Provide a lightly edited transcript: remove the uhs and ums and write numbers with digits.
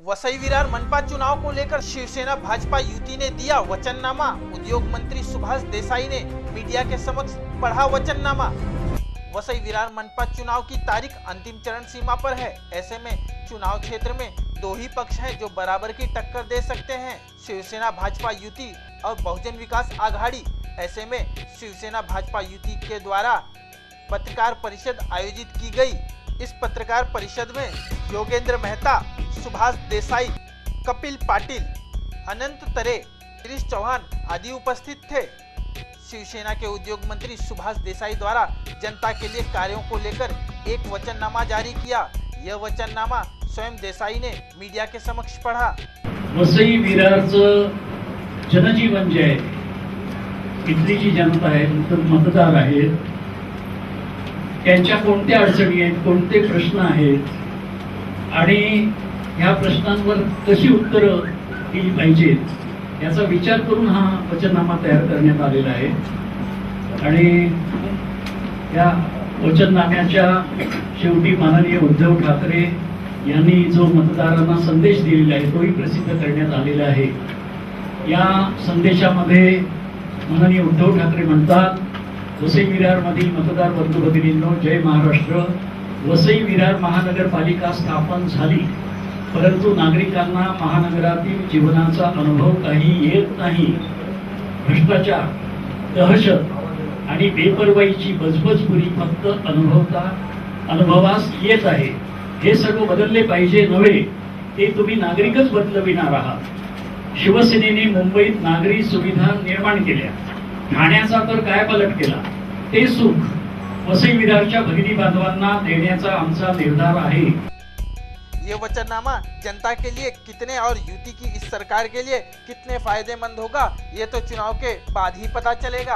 वसई विरार मनपा चुनाव को लेकर शिवसेना भाजपा युति ने दिया वचननामा। उद्योग मंत्री सुभाष देसाई ने मीडिया के समक्ष पढ़ा वचननामा। वसई विरार मनपा चुनाव की तारीख अंतिम चरण सीमा पर है। ऐसे में चुनाव क्षेत्र में दो ही पक्ष हैं जो बराबर की टक्कर दे सकते हैं, शिवसेना भाजपा युति और बहुजन विकास आघाड़ी। ऐसे में शिवसेना भाजपा युति के द्वारा पत्रकार परिषद आयोजित की गई। इस पत्रकार परिषद में योगेंद्र मेहता, सुभाष देसाई, कपिल पाटिल, अनंत तरे, गिरीश चौहान आदि उपस्थित थे। शिवसेना के उद्योग मंत्री सुभाष देसाई द्वारा जनता के लिए कार्यों को लेकर एक वचननामा जारी किया। यह वचननामा स्वयं देसाई ने मीडिया के समक्ष पढ़ा। वसई विरारचं जनजीवन जे आहे, इथली जी जनता आहे, मतदार आहेत, त्यांच्या कोणत्या अडचणी आहेत, कोणते प्रश्न आहेत आणि ह्या प्रश्नांवर कशी उत्तरं दिली पाहिजेत याचा विचार करून हा वचननामा तयार करण्यात आलेला आहे। आणि या वचननाम्याच्या शेवटी माननीय उद्धव ठाकरे यांनी जो मतदारांना संदेश दिलेला आहे तोही प्रसिद्ध करण्यात आलेला आहे। या संदेशामध्ये माननीय उद्धव ठाकरे म्हणतात, वसई विरार मधील मतदार बंधू भगिनींनो, जय महाराष्ट्र। वसई विरार महानगरपालिका स्थापन झाली, परंतु नागरिकांना महानगरातील जीवनाचा अनुभव काही येत नाही। भ्रष्टाचार, दहशत आणि बेपर्वाईची बजबजपुरी फक्त अनुभवास येत आहे। हे सर्व बदलले पाहिजे नव्हे, ते तुम्ही नागरिकच बदलविणार आहात। शिवसेनेने मुंबईत नागरी सुविधा निर्माण केल्या, ठाण्याचा तर काय पलट केला। ते सुख वसई विरारच्या भगिनी बांधवांना देण्याचा आमचा निर्धार आहे। ये वचननामा जनता के लिए कितने और युति की इस सरकार के लिए कितने फायदेमंद होगा, ये तो चुनाव के बाद ही पता चलेगा।